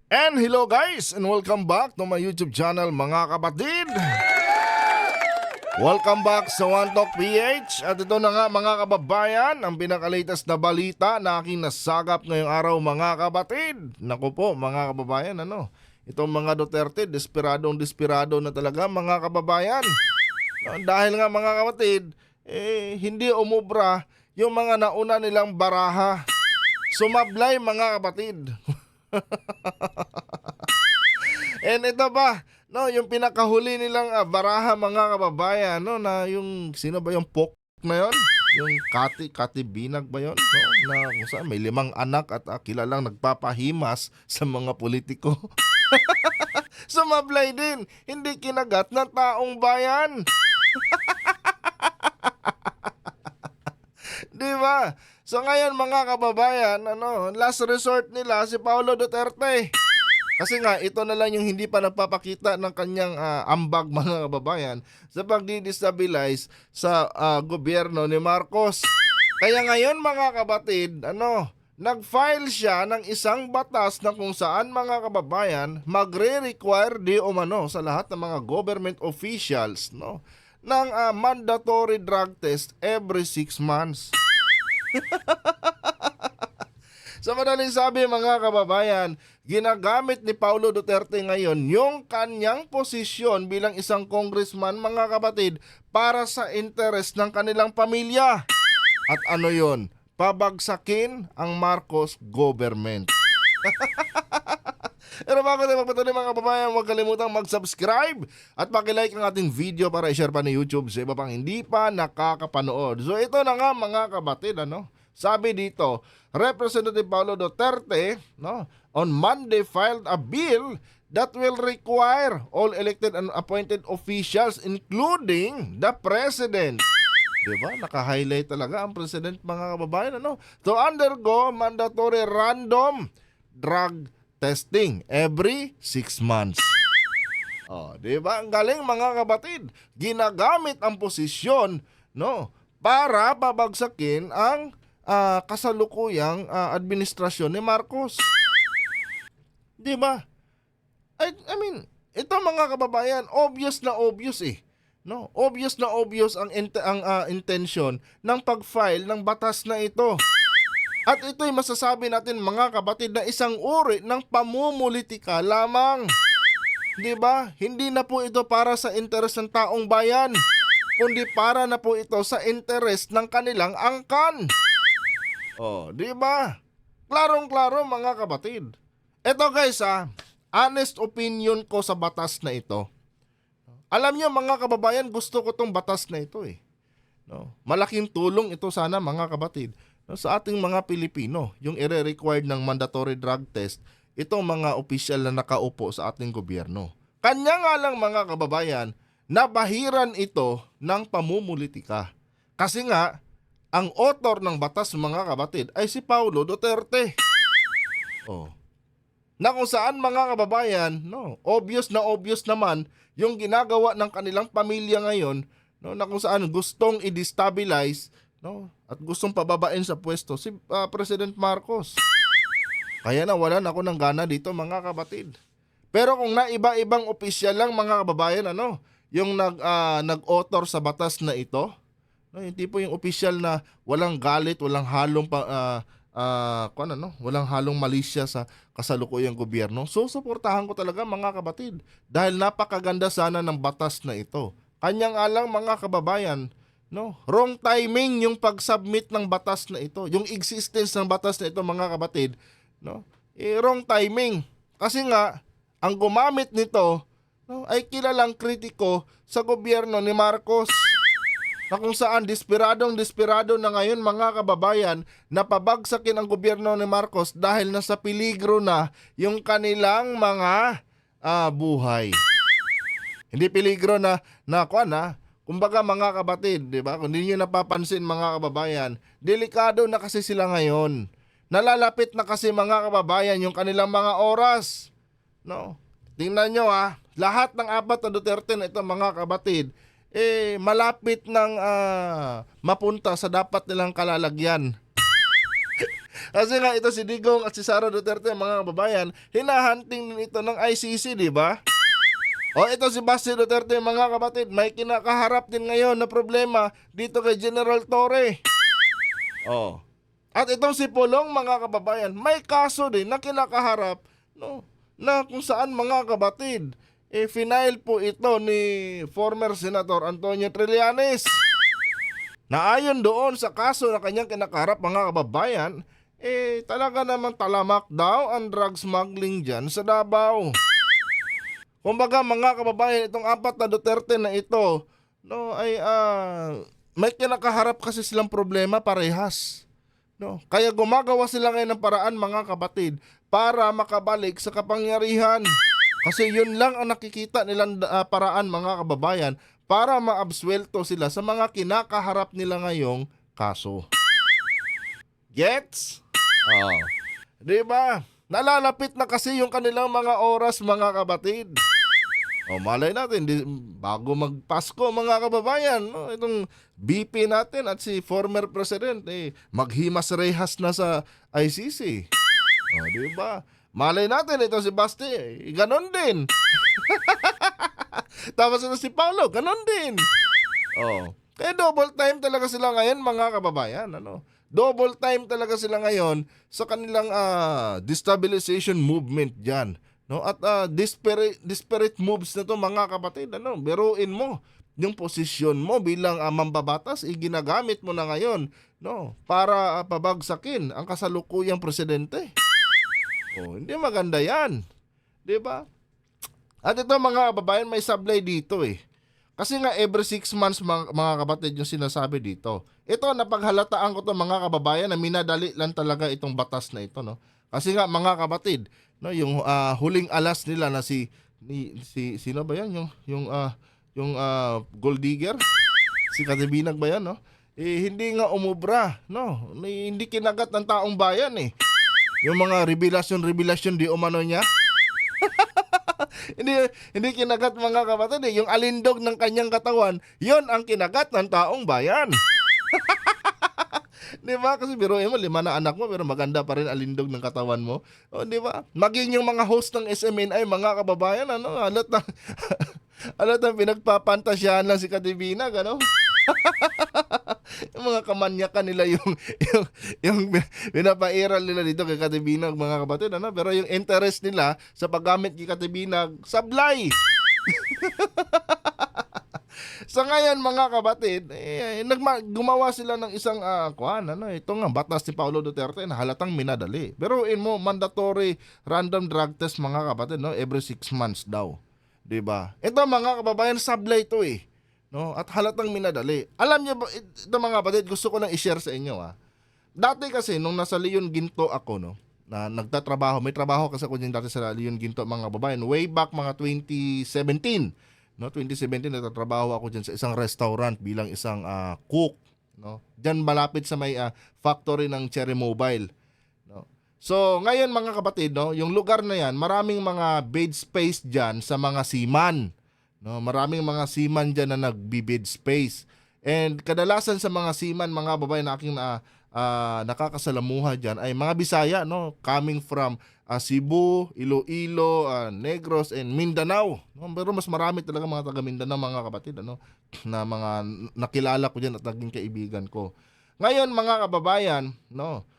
And hello guys and welcome back to my YouTube channel mga kapatid. Welcome back sa One Talk PH. At ito na nga mga kababayan, ang pinakalatest na balita na aking nasagap ngayong araw mga kapatid. Naku po mga kababayan, itong mga Duterte, desperado na talaga mga kababayan. Dahil nga mga kapatid, hindi umubra yung mga nauna nilang baraha. Sumablay mga kapatid. And ito ba, yung pinakahuli nilang baraha mga kababayan, na yung, sino ba yung pok na yon? Yung Kati Binag ba yon? Na kung saan may 5 anak at kilalang nagpapahimas sa mga politiko. Sumablay din, hindi kinagat ng taong bayan. Di ba? So ngayon mga kababayan, last resort nila si Paulo Duterte. Kasi nga ito na lang yung hindi pa nagpapakita ng kanyang ambag mga kababayan sa pagdi-destabilize sa gobyerno ni Marcos. Kaya ngayon mga kapatid, nag-file siya ng isang batas na kung saan mga kababayan magre-require di umano sa lahat ng mga government officials ng mandatory drug test every 6 months. Sa madaling sabi mga kababayan, ginagamit ni Paulo Duterte ngayon yung kanyang posisyon bilang isang congressman mga kapatid para sa interes ng kanilang pamilya. At ano yon? Pabagsakin ang Marcos government. Pero bago tayo magpatuloy mga kababayan, huwag kalimutang mag-subscribe at pakilike ang ating video para i-share pa ni YouTube sa iba pang hindi pa nakakapanood. So ito na nga mga kapatid, sabi dito, Representative Paulo Duterte on Monday filed a bill that will require all elected and appointed officials including the President. Diba? Naka-highlight talaga ang President mga kababayan to undergo mandatory random drug testing every 6 months. Diba? Ang galing mga kapatid. Ginagamit ang posisyon para pabagsakin ang kasalukuyang administrasyon ni Marcos. Diba? I mean, ito mga kababayan, obvious na obvious Obvious na obvious ang intention ng pag-file ng batas na ito. At ito'y masasabi natin mga kapatid na isang uri ng pamumulitika lamang. Diba? Hindi na po ito para sa interes ng taong bayan, kundi para na po ito sa interes ng kanilang angkan. Diba? Klarong-klaro mga kapatid. Ito guys honest opinion ko sa batas na ito. Alam niyo mga kababayan, gusto ko tong batas na ito Malaking tulong ito sana mga kapatid sa ating mga Pilipino, yung ire-required ng mandatory drug test, itong mga opisyal na nakaupo sa ating gobyerno. Kanya nga lang mga kababayan, nabahiran ito ng pamumulitika. Kasi nga, ang author ng batas mga kapatid ay si Paulo Duterte. Na kung saan mga kababayan, obvious naman yung ginagawa ng kanilang pamilya ngayon, na kung saan gustong i-destabilize at gustong pababain sa pwesto si President Marcos. Kaya nawalan ako ng gana dito mga kapatid. Pero kung naiba-ibang opisyal lang mga kababayan, yung nag-author sa batas na ito, yung tipo yung opisyal na walang galit, walang halong walang halong malisya sa kasalukuyang gobyerno. So suportahan ko talaga mga kapatid dahil napakaganda sana ng batas na ito. Kanyang alang mga kababayan, wrong timing yung pag-submit ng batas na ito. Yung existence ng batas na ito mga kapatid, wrong timing. Kasi nga, ang gumamit nito ay kilalang kritiko sa gobyerno ni Marcos. Na kung saan desperado na ngayon mga kababayan na pabagsakin ang gobyerno ni Marcos dahil nasa peligro na yung kanilang mga buhay. Hindi peligro kumbaga mga kapatid, di ba? Kung hindi nyo napapansin mga kababayan, delikado na kasi sila ngayon. Nalalapit na kasi mga kababayan yung kanilang mga oras. Tingnan nyo lahat ng 4 na Duterte na ito mga kapatid, malapit ng mapunta sa dapat nilang kalalagyan. Kasi nga ito si Digong at si Sara Duterte, mga kababayan, hinahunting din ito ng ICC, di ba? O ito si Basti Duterte, mga kapatid, may kinakaharap din ngayon na problema dito kay General Torre. Oh. At itong si Pulong, mga kababayan, may kaso din na kinakaharap, no, na kung saan, mga kabatid, final po ito ni former Senator Antonio Trillanes. Na ayon doon sa kaso na kanyang kinakaharap, mga kababayan, talaga naman talamak daw ang drug smuggling dyan sa Davao. Kumbaga, mga kababayan, itong apat na Duterte na ito, no, ay may kinakaharap kasi silang problema parehas. No, kaya gumagawa sila ngayon ng paraan, mga kapatid, para makabalik sa kapangyarihan. Kasi yun lang ang nakikita nilang paraan, mga kababayan, para maabsuelto sila sa mga kinakaharap nila ngayong kaso. Gets? Oh. Diba? Nalalapit na kasi yung kanilang mga oras, mga kapatid. O malay natin, bago magpasko, mga kababayan, no, itong BP natin at si former president, maghimas rehas na sa ICC. O diba? Malay natin, ito si Basti, ganon din. Tapos ito si Paulo, ganon din. O, kaya double time talaga sila ngayon, mga kababayan. Ano? Double time talaga sila ngayon sa kanilang destabilization movement dyan. No, at disparate moves na to, mga kapatid, biruin mo yung posisyon mo bilang mambabatas, ginagamit mo na ngayon, no, para pabagsakin ang kasalukuyang presidente. Oh, hindi maganda 'yan. 'Di ba? At ito, mga kababayan, may sablay dito Kasi nga every 6 months, mga kapatid, yung sinasabi dito. Ito, napaghalataan ko to, mga kababayan, na minadali lang talaga itong batas na ito, no. Kasi nga, mga kapatid, no, yung huling alas nila na sino ba yan, yung gold digger, si Katibinag ba yan, no, hindi nga umubra, no, hindi kinagat ng taong bayan yung mga revelasyon di umano niya. hindi kinagat, mga kapatid, yung alindog ng kanyang katawan, yon ang kinagat ng taong bayan. Di ba? Kasi biruin mo, 5 na anak mo pero maganda pa rin alindog ng katawan mo. O, di ba? Maging yung mga host ng SMNI, mga kababayan, halat na pinagpapantasyahan lang si Katibinag, yung mga kamanyakan nila yung pinapairal nila dito kay Katibinag, mga kapatid, pero yung interest nila sa paggamit kay Katibinag, sablay. Sa ngayon, mga kapatid, gumawa sila ng isang ito nga, batas ni Paulo Duterte na halatang minadali. Pero mo, mandatory random drug test, mga kapatid, no, every 6 months daw. 'Di ba? Ito, mga kababayan, sablay ito no, at halatang minadali. Alam niyo ba, ito, mga kapatid, gusto ko lang i-share sa inyo Dati kasi nung nasa Leon Ginto ako, no, na nagtatrabaho, may trabaho kasi ako din dati sa Leon Ginto, mga kababayan, way back mga 2017. No, 2017 nagtatrabaho ako diyan sa isang restaurant bilang isang cook, no. Diyan malapit sa may factory ng Cherry Mobile, no. So, ngayon, mga kapatid, no, yung lugar na 'yan, maraming mga bed space diyan sa mga seaman, no. Maraming mga seaman diyan na nagbi-bed space. And kadalasan sa mga seaman, mga babae na aking nakakasalamuha diyan ay mga Bisaya, no, coming from Cebu, Iloilo, Negros, and Mindanao. No? Pero mas marami talaga mga taga Mindanao, mga kapatid, na mga nakilala ko diyan at naging kaibigan ko. Ngayon, mga kababayan, no,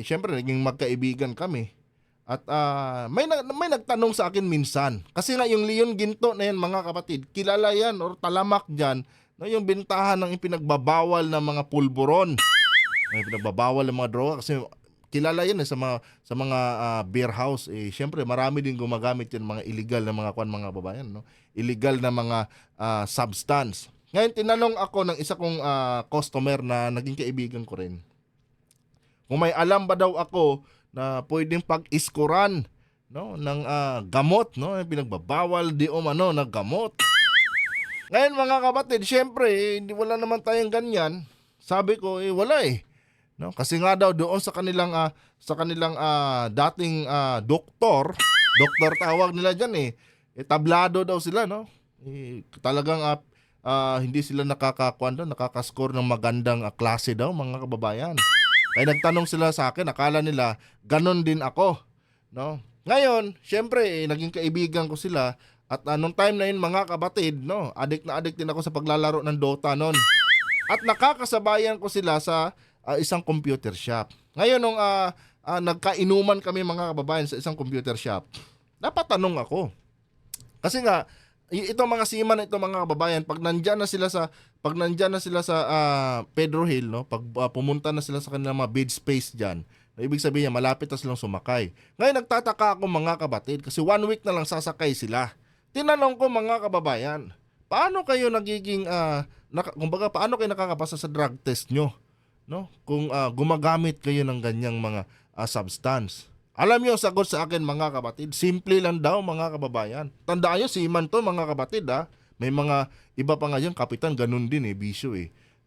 syempre naging magkaibigan kami. At may nagtanong sa akin minsan. Kasi nga yung Leon Ginto na yan, mga kapatid, kilala yan or talamak diyan, no, yung bintahan ng ipinagbabawal ng mga pulburon. Pinagbabawal ng mga droga kasi kilala yan sa mga beer house. Syempre marami din gumagamit yan, mga illegal na mga mga babayan, no? Illegal na mga substance. Ngayon, tinanong ako ng isa kong customer na naging kaibigan ko rin, kung may alam ba daw ako na pwedeng pag-iskuran, no, ng gamot, no, pinagbabawal di umano na gamot. Ngayon, mga kapatid, syempre wala naman tayong ganyan. Sabi ko, wala no, kasi nga daw doon sa kanilang dating doktor tawag nila diyan tablado daw sila, no. Talagang hindi sila nakakascore ng magandang klase daw, mga kababayan. Kaya nagtanong sila sa akin, akala nila ganon din ako, no? Ngayon, syempre, naging kaibigan ko sila at nung time na yun mga kabatid, no, adik na adik din ako sa paglalaro ng Dota noon. At nakakasabayan ko sila sa isang computer shop. Ngayon nung nagkainuman kami mga kababayan sa isang computer shop, napatanong ako. Kasi nga itong mga seaman, itong mga kababayan, pag nandiyan na sila sa Pedro Hill, no, pag pumunta na sila sa kanilang mga bid space diyan, ibig sabihin niya malapit na silang sumakay. Ngayon nagtataka ako mga kabatid kasi 1 week na lang sasakay sila. Tinanong ko mga kababayan, paano kayo nagiging kumbaga paano kayo nakakapasa sa drug test nyo, no? Kung gumagamit kayo ng ganyang mga substance. Alam niyo sagot sa akin mga kabatid, simple lang daw mga kababayan. Tandaan niyo seaman to mga kabatid May mga iba pa nga yan, kapitan, ganun din bisyo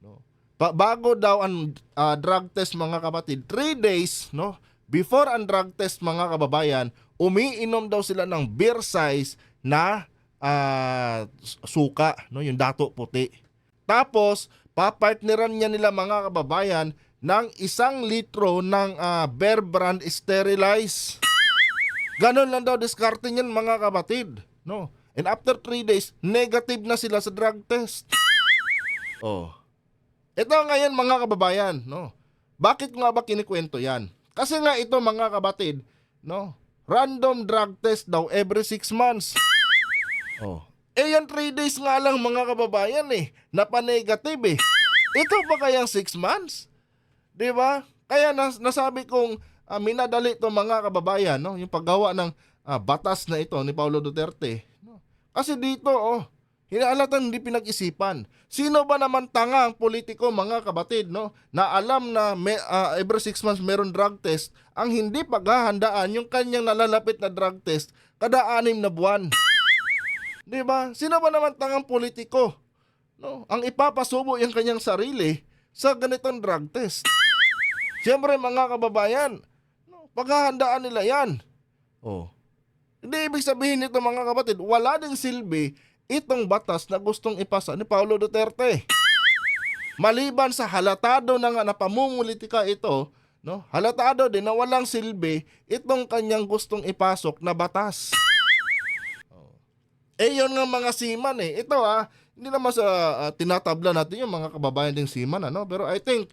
no? Bago daw ang drug test mga kabatid, 3 days, no? Before ang drug test mga kababayan, umiinom daw sila ng beer size na suka, no? Yung dato puti. Tapos, papartneran niya nila mga kababayan ng 1 litro ng Bear Brand Sterilize. Ganon lang daw diskarte niyan mga kabatid, no? And after 3 days, negative na sila sa drug test. Oh. Ito ngayon mga kababayan, no? Bakit nga ba kinikwento yan? Kasi nga ito mga kabatid, no? Random drug test daw every 6 months. Oh. Yan 3 days nga lang mga kababayan napa-negative Ito ba kayang 6 months? 'Di ba? Kaya nasabi kong minadali to mga kababayan, no? Yung paggawa ng batas na ito ni Paulo Duterte, no? Kasi dito hinaalatan hindi pinag-isipan. Sino ba naman tanga ang politiko mga kabatid, no? Na alam na every 6 months meron drug test, ang hindi paghahandaan yung kanyang nalalapit na drug test kada 6 na buwan. 'Di ba? Sino ba naman tangang politiko, no? Ang ipapasubo yung kanyang sarili sa ganitong drug test. Siyempre mga kababayan, no, paghahandaan nila 'yan. Hindi ibig sabihin nito mga kapatid, wala ding silbi itong batas na gustong ipasa ni Paulo Duterte. Maliban sa halatado na nga na pamumulitika ito, no? Halatado din na walang silbi itong kanyang gustong ipasok na batas. Yun nga mga seaman Ito hindi naman sa tinatabla natin yung mga kababayan ding seaman pero I think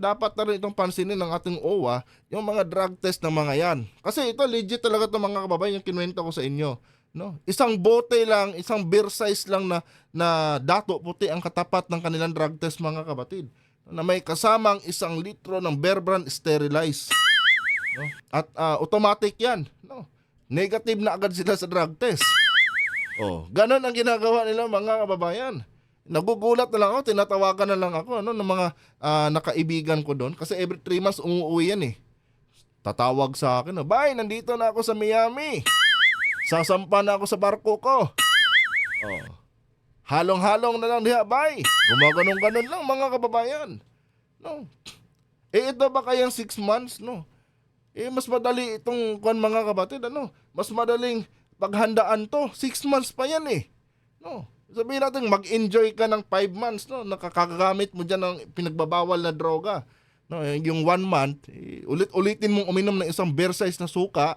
dapat na rin itong pansinin ng ating OWA yung mga drug test ng mga yan. Kasi ito legit talaga itong mga kababayan yung kinuwento ko sa inyo. No? Isang bote lang, isang beer size lang na dato puti ang katapat ng kanilang drug test mga kabatid. Na may kasamang 1 litro ng Bear Brand Sterilize. No? At automatic yan. No? Negative na agad sila sa drug test. Ganon ang ginagawa nila mga kababayan. Nagugulat na lang ako, tinatawagan na lang ako ng mga nakaibigan ko doon kasi every 3 months umuwi yan Tatawag sa akin, "Bay, nandito na ako sa Miami. Sasampa na ako sa barko ko." Halong-halong na lang diha, bay. Gumaganong-ganon lang mga kababayan. No. Ito ba kayang 6 months, no? Mas madali itong mga kabatid, Mas madaling paghandaan to. 6 months pa yan No. Sabihin natin mag-enjoy ka ng 5 months, no? Nakakagamit mo diyan ng pinagbabawal na droga. No, yung 1 month, ulit-ulitin mong uminom ng isang beer size na suka.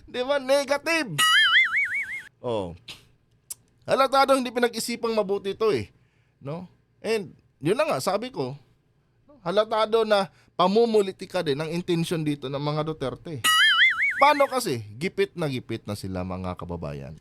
Di ba? Negative. Halatado hindi pinag-isipang mabuti ito No? And yun na nga, sabi ko, halatado na pamumulitika din ang intensyon dito ng mga Duterte. Paano kasi? Gipit na sila mga kababayan.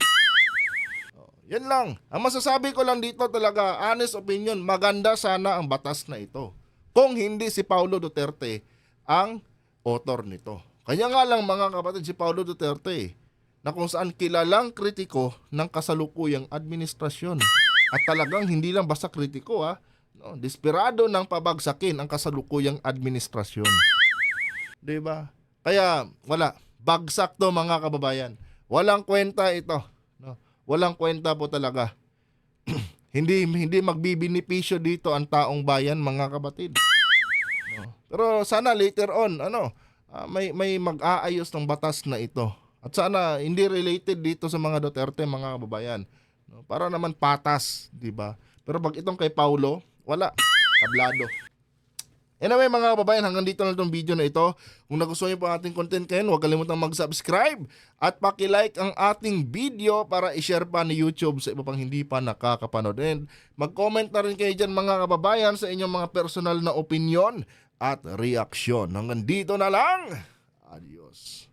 Yan lang. Ang masasabi ko lang dito talaga, honest opinion, maganda sana ang batas na ito. Kung hindi si Paulo Duterte ang author nito. Kanya nga lang mga kapatid, si Paulo Duterte na kung saan kilalang kritiko ng kasalukuyang administrasyon. At talagang hindi lang basta kritiko desperado ng pabagsakin ang kasalukuyang administrasyon. Diba? Kaya wala. Bagsak to mga kababayan. Walang kwenta ito. Walang kwenta po talaga. hindi magbibinipisyo dito ang taong bayan mga kapatid. Pero sana later on may mag-aayos ng batas na ito. At sana hindi related dito sa mga Duterte mga kababayan. Para naman patas, di ba? Pero pag itong kay Paulo, wala. Tablado. Anyway mga kababayan, hanggang dito na itong video na ito. Kung nagustuhan niyo po ang ating content ngayon, huwag kalimutang mag-subscribe at paki-like ang ating video para i-share pa ni YouTube sa iba pang hindi pa nakakapanood. And mag-comment na rin kayo dyan mga kababayan sa inyong mga personal na opinion at reaksyon. Hanggang dito na lang. Adios.